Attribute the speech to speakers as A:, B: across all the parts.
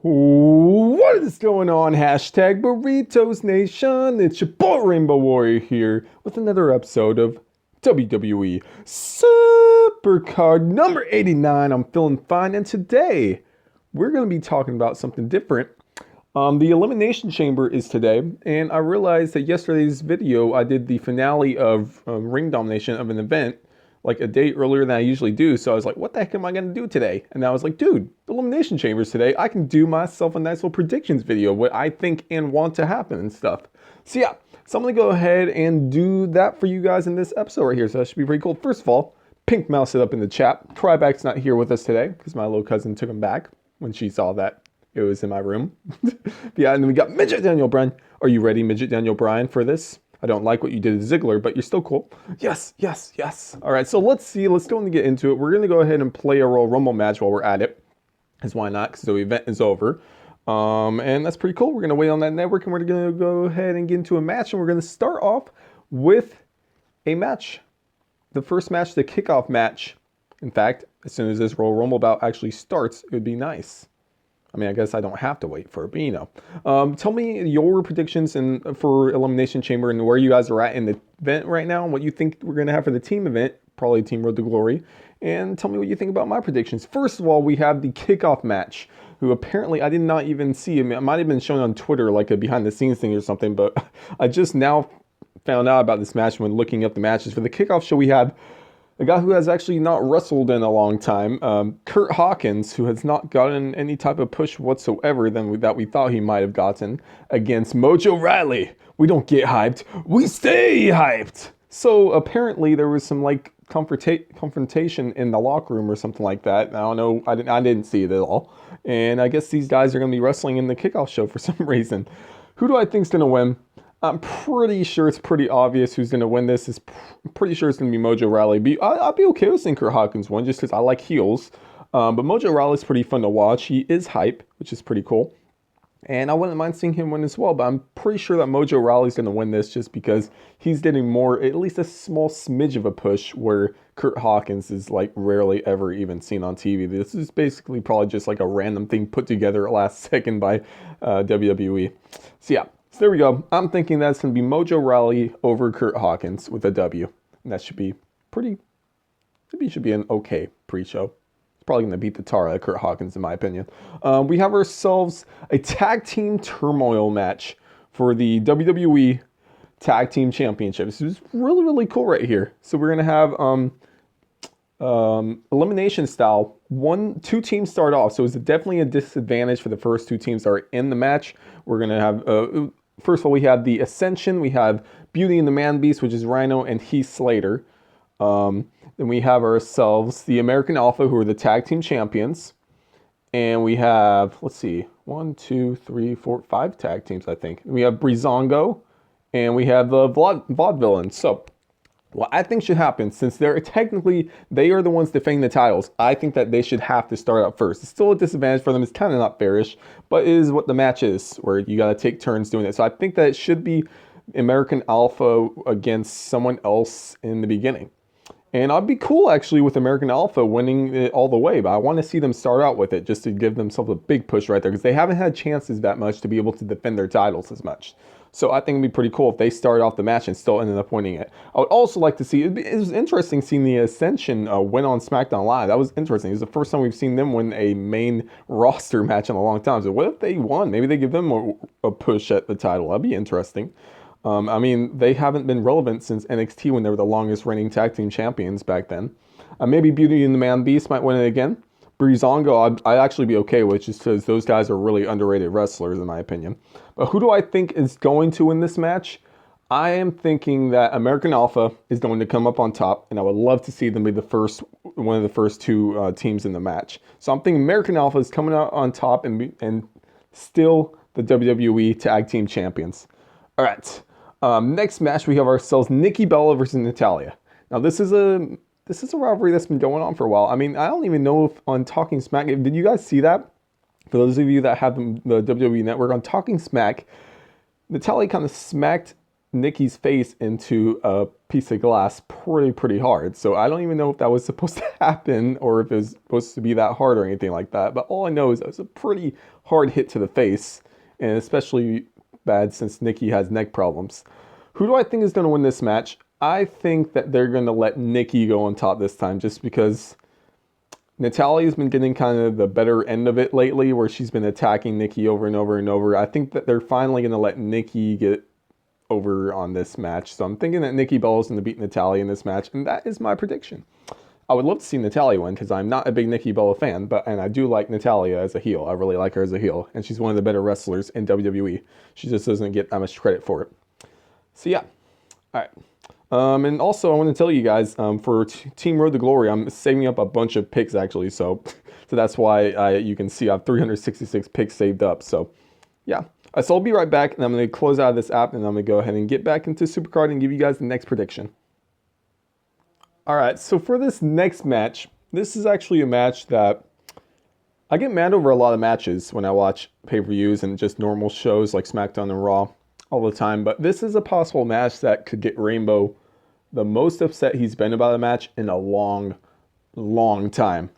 A: What is going on? Hashtag Burritos Nation. It's your boy Rainbow Warrior here with another episode of WWE Supercard number 89. I'm feeling fine, and today we're going to be talking about something different. The Elimination Chamber is today, and I realized that yesterday's video I did the finale of ring domination of an event like a day earlier than I usually do. So I was like, what the heck am I going to do today? And I was like, dude, Elimination Chambers today. I can do myself a nice little predictions video, what I think and want to happen and stuff. So yeah, so I'm going to go ahead and do that for you guys in this episode right here. So that should be pretty cool. First of all, Pink Mouse it up in the chat. Tryback's not here with us today because my little cousin took him back when she saw that it was in my room. Yeah, and then we got Midget Daniel Bryan. Are you ready, Midget Daniel Bryan, for this? I don't like what you did to Ziggler, but you're still cool. Yes, yes, yes. All right, so let's see. Let's go and get into it. We're going to go ahead and play a Royal Rumble match while we're at it. Because why not? Because the event is over. And that's pretty cool. We're going to wait on that network, and we're going to go ahead and get into a match. And we're going to start off with a match. The first match, the kickoff match. In fact, as soon as this Royal Rumble bout actually starts, it would be nice. I mean, I guess I don't have to wait for it, but you know. Tell me your predictions for Elimination Chamber and where you guys are at in the event right now and what you think we're going to have for the team event, probably Team Road to Glory. And tell me what you think about my predictions. First of all, we have the kickoff match, who apparently I did not even see. I mean, it might have been shown on Twitter like a behind the scenes thing or something, but I just now found out about this match when looking up the matches. For the kickoff show, we have a guy who has actually not wrestled in a long time, Kurt Hawkins, who has not gotten any type of push whatsoever that we thought he might have gotten, against Mojo Rawley. We don't get hyped, we stay hyped. So apparently there was some like confrontation in the locker room or something like that. I don't know, I didn't see it at all. And I guess these guys are going to be wrestling in the kickoff show for some reason. Who do I think is going to win? I'm pretty sure it's pretty obvious who's going to win this. Pretty sure it's going to be Mojo Rawley. I'll be okay with seeing Kurt Hawkins win just because I like heels. But Mojo Rawley's pretty fun to watch. He is hype, which is pretty cool. And I wouldn't mind seeing him win as well. But I'm pretty sure that Mojo Rawley's going to win this just because he's getting more, at least a small smidge of a push where Kurt Hawkins is like rarely ever even seen on TV. This is basically probably just like a random thing put together last second by WWE. So yeah. So there we go. I'm thinking that's going to be Mojo Rawley over Kurt Hawkins with a W. And that should be maybe it should be an okay pre-show. It's probably going to beat the tar out of Kurt Hawkins in my opinion. We have ourselves a tag team turmoil match for the WWE Tag Team Championship. This is really, really cool right here. So we're going to have elimination style. Two teams start off. So it's definitely a disadvantage for the first two teams that are in the match. We're going to have... First of all, we have the Ascension, we have Beauty and the Man Beast, which is Rhino and Heath Slater. Then we have ourselves the American Alpha, who are the tag team champions. And we have, let's see, 1, 2, 3, 4, 5 tag teams, I think. We have Breezango, and we have the Vaudevillains. So, what I think should happen, since they are the ones defending the titles, I think that they should have to start out first. It's still a disadvantage for them. It's kind of not fairish, but it is what the match is, where you got to take turns doing it. So I think that it should be American Alpha against someone else in the beginning. And I'd be cool, actually, with American Alpha winning it all the way, but I want to see them start out with it just to give themselves a big push right there, because they haven't had chances that much to be able to defend their titles as much. So I think it'd be pretty cool if they started off the match and still ended up winning it. I would also like to see, it was interesting seeing the Ascension win on SmackDown Live. That was interesting. It was the first time we've seen them win a main roster match in a long time. So what if they won? Maybe they give them a push at the title. That'd be interesting. I mean, they haven't been relevant since NXT when they were the longest reigning tag team champions back then. Maybe Beauty and the Man Beast might win it again. Breezango, I'd actually be okay with, just because those guys are really underrated wrestlers in my opinion. But who do I think is going to win this match? I am thinking that American Alpha is going to come up on top, and I would love to see them be one of the first two teams in the match. So I'm thinking American Alpha is coming out on top and still the WWE Tag Team Champions. All right, next match we have ourselves Nikki Bella versus Natalya. Now this is a rivalry that's been going on for a while. I mean, I don't even know if on Talking Smack, did you guys see that? For those of you that have the WWE Network, on Talking Smack, Natalya kind of smacked Nikki's face into a piece of glass pretty hard. So I don't even know if that was supposed to happen or if it was supposed to be that hard or anything like that. But all I know is it was a pretty hard hit to the face, and especially bad since Nikki has neck problems. Who do I think is going to win this match? I think that they're going to let Nikki go on top this time just because Natalya's been getting kind of the better end of it lately where she's been attacking Nikki over and over and over. I think that they're finally going to let Nikki get over on this match. So I'm thinking that Nikki Bella's going to beat Natalya in this match, and that is my prediction. I would love to see Natalya win because I'm not a big Nikki Bella fan, and I do like Natalya as a heel. I really like her as a heel, and she's one of the better wrestlers in WWE. She just doesn't get that much credit for it. So yeah, all right. And also I want to tell you guys, for Team Road to Glory, I'm saving up a bunch of picks actually, so that's why you can see I have 366 picks saved up. So yeah. So I'll be right back, and I'm going to close out of this app, and I'm going to go ahead and get back into Supercard and give you guys the next prediction. All right, so for this next match, this is actually a match that I get mad over a lot of matches when I watch pay-per-views and just normal shows like SmackDown and Raw all the time. But this is a possible match that could get Rainbow the most upset he's been about a match in a long time.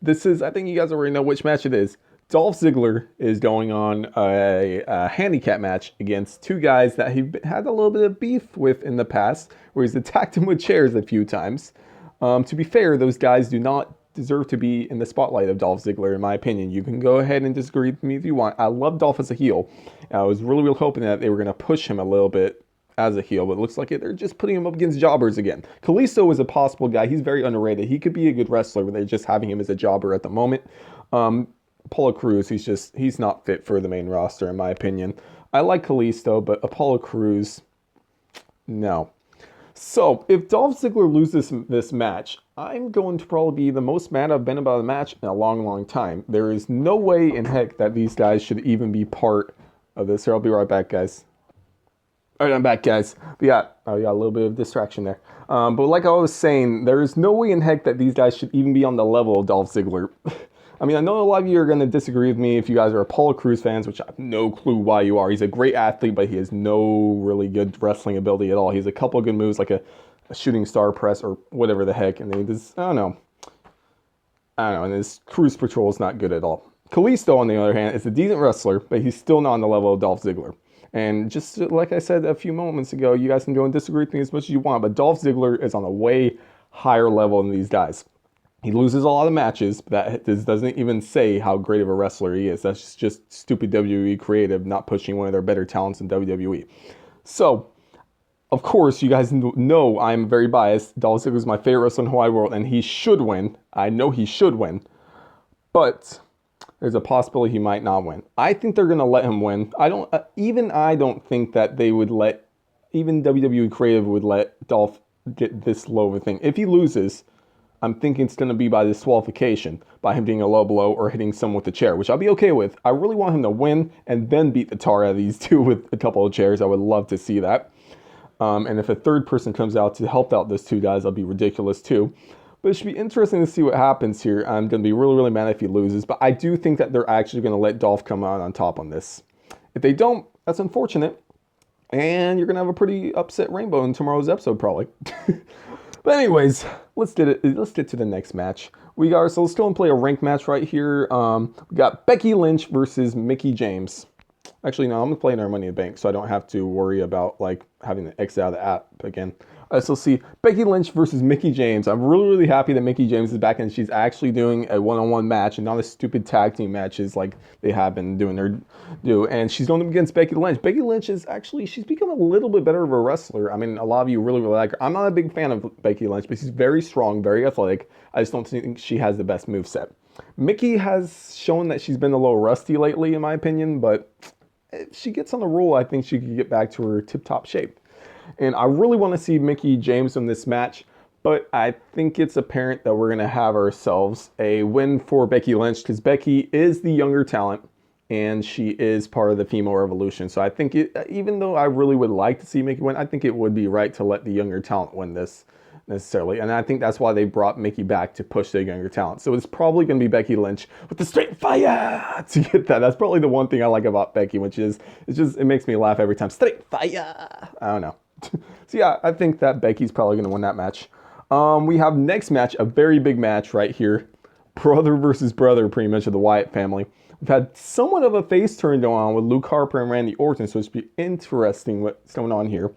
A: This is, I think you guys already know which match it is. Dolph Ziggler is going on a handicap match against two guys that he had a little bit of beef with in the past, where he's attacked him with chairs a few times. To be fair, those guys do not deserve to be in the spotlight of Dolph Ziggler, in my opinion. You can go ahead and disagree with me if you want. I love Dolph as a heel. I was really hoping that they were going to push him a little bit as a heel, but it looks like they're just putting him up against jobbers again. Kalisto is a possible guy. He's very underrated. He could be a good wrestler, but they're just having him as a jobber at the moment. Apollo Crews, he's not fit for the main roster, in my opinion. I like Kalisto, but Apollo Crews, no. So, if Dolph Ziggler loses this match, I'm going to probably be the most mad I've been about a match in a long time. There is no way in heck that these guys should even be part of this. Here, I'll be right back, guys. All right, I'm back, guys. But yeah, a little bit of distraction there. But like I was saying, there is no way in heck that these guys should even be on the level of Dolph Ziggler. I mean, I know a lot of you are going to disagree with me if you guys are Apollo Crews fans, which I have no clue why you are. He's a great athlete, but he has no really good wrestling ability at all. He has a couple of good moves, like a shooting star press or whatever the heck, and he does, I don't know, and his cruise patrol is not good at all. Kalisto, on the other hand, is a decent wrestler, but he's still not on the level of Dolph Ziggler. And just like I said a few moments ago, you guys can go and disagree with me as much as you want, but Dolph Ziggler is on a way higher level than these guys. He loses a lot of matches, but that doesn't even say how great of a wrestler he is. That's just stupid WWE creative, not pushing one of their better talents in WWE. So, of course, you guys know I'm very biased. Dolph Ziggler is my favorite wrestler in the whole wide world, and he should win. I know he should win. But there's a possibility he might not win. I think they're going to let him win. I don't think that they would let, even WWE creative would let Dolph get this low of a thing. If he loses, I'm thinking it's going to be by disqualification, by him doing a low blow or hitting someone with a chair, which I'll be okay with. I really want him to win and then beat the tar out of these two with a couple of chairs. I would love to see that. And if a third person comes out to help out those two guys, that'll be ridiculous too. But it should be interesting to see what happens here. I'm going to be really mad if he loses, but I do think that they're actually going to let Dolph come out on top on this. If they don't, that's unfortunate. And you're going to have a pretty upset Rainbow in tomorrow's episode, probably. But anyways, let's get to the next match. So let's go and play a ranked match right here. We got Becky Lynch versus Mickie James. Actually, no, I'm going to play in our Money in the Bank, so I don't have to worry about like having to exit out of the app again. So let's see, Becky Lynch versus Mickie James. I'm really happy that Mickie James is back and she's actually doing a one-on-one match and not a stupid tag team matches like they have been doing. And she's going up against Becky Lynch. Becky Lynch is actually, she's become a little bit better of a wrestler. I mean, a lot of you really like her. I'm not a big fan of Becky Lynch, but she's very strong, very athletic. I just don't think she has the best moveset. Mickie has shown that she's been a little rusty lately, in my opinion, but if she gets on the roll, I think she could get back to her tip-top shape. And I really want to see Mickie James in this match, but I think it's apparent that we're going to have ourselves a win for Becky Lynch because Becky is the younger talent and she is part of the female revolution. So I think even though I really would like to see Mickie win, I think it would be right to let the younger talent win this. necessarily. And I think that's why they brought Mickey back to push their younger talent. So it's probably going to be Becky Lynch with the straight fire to get that. That's probably the one thing I like about Becky, which is it makes me laugh every time. Straight fire. I don't know. So yeah, I think that Becky's probably going to win that match. We have next match, a very big match right here. Brother versus brother, pretty much, of the Wyatt family. We've had somewhat of a face turn going on with Luke Harper and Randy Orton, so it should be interesting what's going on here.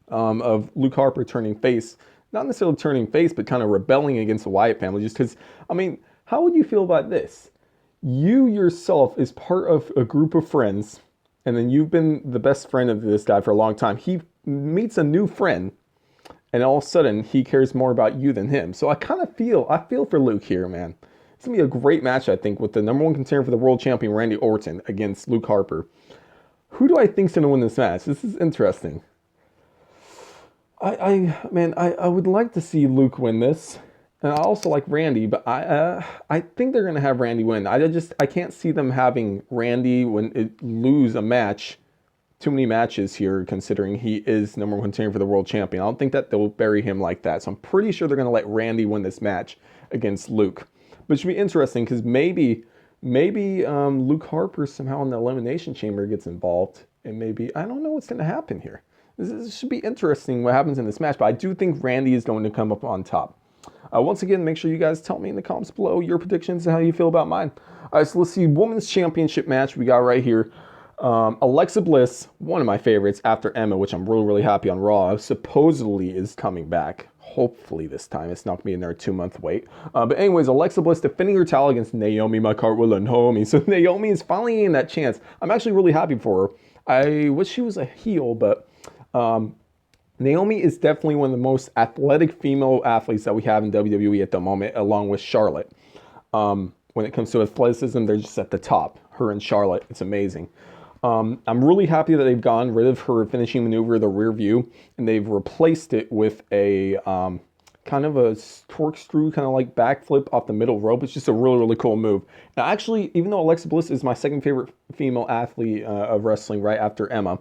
A: Of Luke Harper turning face, not necessarily turning face, but kind of rebelling against the Wyatt family. Just because, I mean, how would you feel about this? You yourself is part of a group of friends, and then you've been the best friend of this guy for a long time. He meets a new friend, and all of a sudden, he cares more about you than him. So I feel for Luke here, man. It's going to be a great match, I think, with the number one contender for the world champion, Randy Orton, against Luke Harper. Who do I think is going to win this match? This is interesting. I would like to see Luke win this. And I also like Randy, but I think they're going to have Randy win. I can't see them having Randy lose a match. Too many matches here, considering he is number one contender for the world champion. I don't think that they'll bury him like that. So I'm pretty sure they're going to let Randy win this match against Luke. But it should be interesting because maybe Luke Harper somehow in the Elimination Chamber gets involved. And maybe, I don't know what's going to happen here. This should be interesting what happens in this match. But I do think Randy is going to come up on top. Once again, make sure you guys tell me in the comments below your predictions and how you feel about mine. All right, so let's see. Women's Championship match we got right here. Alexa Bliss, one of my favorites after Emma, which I'm really, really happy on Raw, supposedly is coming back. Hopefully this time. It's not going to be in their 2-month wait. But anyways, Alexa Bliss defending her title against Naomi, my Cartwheel and homie. So Naomi is finally getting that chance. I'm actually really happy for her. I wish she was a heel, but Naomi is definitely one of the most athletic female athletes that we have in WWE at the moment, along with Charlotte. When it comes to athleticism, they're just at the top. Her and Charlotte, it's amazing. I'm really happy that they've gotten rid of her finishing maneuver, the rear view, and they've replaced it with a kind of a corkscrew, kind of like backflip off the middle rope. It's just a really, really cool move. Now, actually, even though Alexa Bliss is my second favorite female athlete of wrestling right after Emma,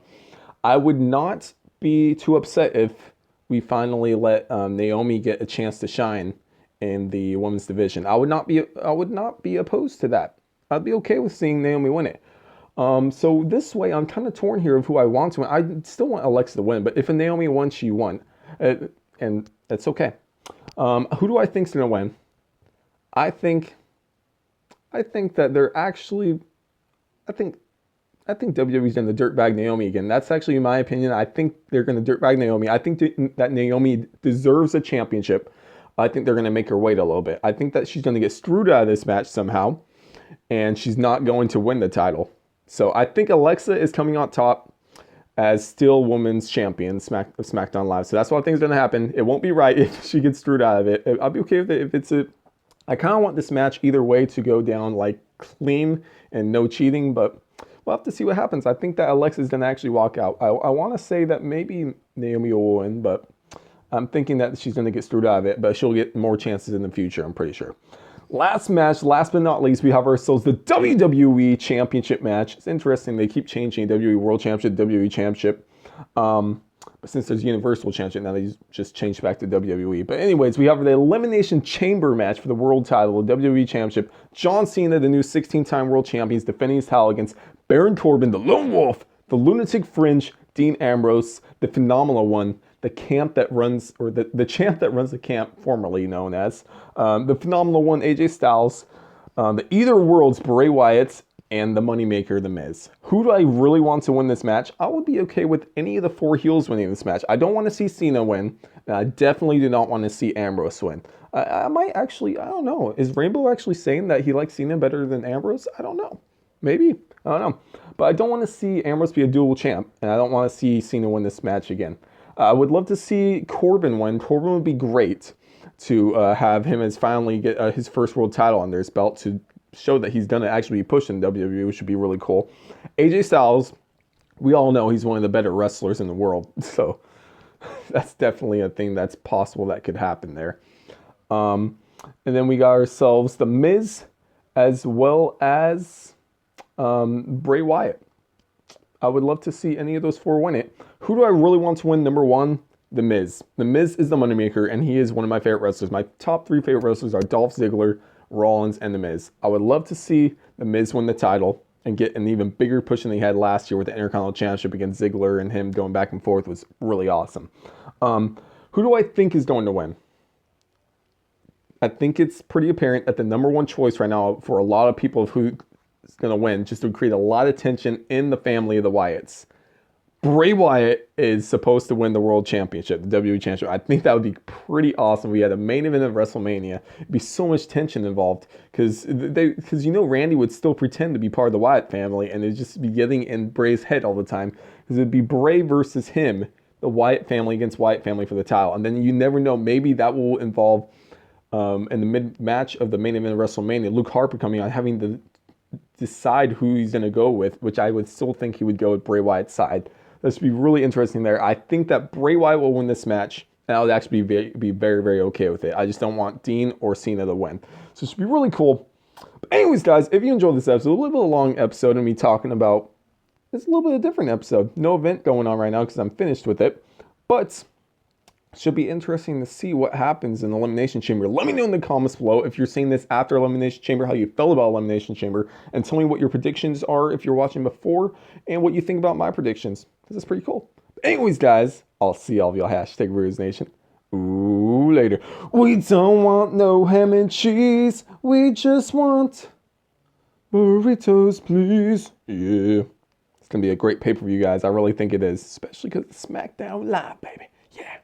A: I would not be too upset if we finally let Naomi get a chance to shine in the women's division. I would not be opposed to that. I'd be okay with seeing Naomi win it. So this way, I'm kind of torn here of who I want to win. I still want Alexa to win, but if a Naomi won, she won. And that's okay. Who do I think's going to win? I think that they're actually... I think WWE's going to dirtbag Naomi again. That's actually my opinion. I think they're going to dirtbag Naomi. I think that Naomi deserves a championship. I think they're going to make her wait a little bit. I think that she's going to get screwed out of this match somehow, and she's not going to win the title. So I think Alexa is coming on top as still women's champion of SmackDown Live. So that's what I think is going to happen. It won't be right if she gets screwed out of it. I'll be okay with it if it's a... I kind of want this match either way to go down like clean and no cheating, but we'll have to see what happens. I think that Alexa is going to actually walk out. I want to say that maybe Naomi will win, but I'm thinking that she's going to get screwed out of it, but she'll get more chances in the future, I'm pretty sure. Last match, last but not least, we have ourselves the WWE Championship match. It's interesting. They keep changing WWE World Championship, WWE Championship. But since there's Universal Championship, now they just changed back to WWE. But anyways, we have the Elimination Chamber match for the World title, the WWE Championship. John Cena, the new 16-time World Champion, is defending his title against Baron Corbin, the Lone Wolf, the Lunatic Fringe, Dean Ambrose, the Phenomenal One, the champ that runs the camp, formerly known as, the Phenomenal One, AJ Styles, the Either Worlds, Bray Wyatt, and the Moneymaker, The Miz. Who do I really want to win this match? I would be okay with any of the 4 heels winning this match. I don't want to see Cena win, and I definitely do not want to see Ambrose win. I might actually, I don't know. Is Rainbow actually saying that he likes Cena better than Ambrose? I don't know. Maybe. I don't know. But I don't want to see Ambrose be a dual champ, and I don't want to see Cena win this match again. I would love to see Corbin win. Corbin would be great to have him as finally get his first world title under his belt to show that he's going to actually be pushed in WWE, which would be really cool. AJ Styles, we all know he's one of the better wrestlers in the world, so that's definitely a thing that's possible that could happen there. And then we got ourselves The Miz as well as Bray Wyatt. I would love to see any of those 4 win it. Who do I really want to win number 1? The Miz. The Miz is the moneymaker, and he is one of my favorite wrestlers. My top 3 favorite wrestlers are Dolph Ziggler, Rollins, and The Miz. I would love to see The Miz win the title and get an even bigger push than he had last year with the Intercontinental Championship against Ziggler, and him going back and forth was really awesome. Who do I think is going to win? I think it's pretty apparent that the number one choice right now for a lot of people of who's going to win, just to create a lot of tension in the family of the Wyatts. Bray Wyatt is supposed to win the World Championship, the WWE Championship. I think that would be pretty awesome. We had a main event of WrestleMania. It'd be so much tension involved because Randy would still pretend to be part of the Wyatt family, and it'd just be getting in Bray's head all the time because it'd be Bray versus him, the Wyatt family against Wyatt family for the title. And then you never know, maybe that will involve in the mid-match of the main event of WrestleMania, Luke Harper coming out, having to decide who he's going to go with, which I would still think he would go with Bray Wyatt's side. This would be really interesting there. I think that Bray Wyatt will win this match, and I would actually be very, very okay with it. I just don't want Dean or Cena to win. So it should be really cool. But anyways, guys, if you enjoyed this episode, a little bit of a long episode and me talking about, it's a little bit of a different episode. No event going on right now because I'm finished with it. But should be interesting to see what happens in the Elimination Chamber. Let me know in the comments below if you're seeing this after Elimination Chamber, how you felt about Elimination Chamber, and tell me what your predictions are if you're watching before, and what you think about my predictions, because it's pretty cool. But anyways, guys, I'll see all of y'all. Hashtag Burritos Nation. Ooh, later. We don't want no ham and cheese. We just want burritos, please. Yeah. It's going to be a great pay-per-view, guys. I really think it is, especially because it's SmackDown Live, baby. Yeah.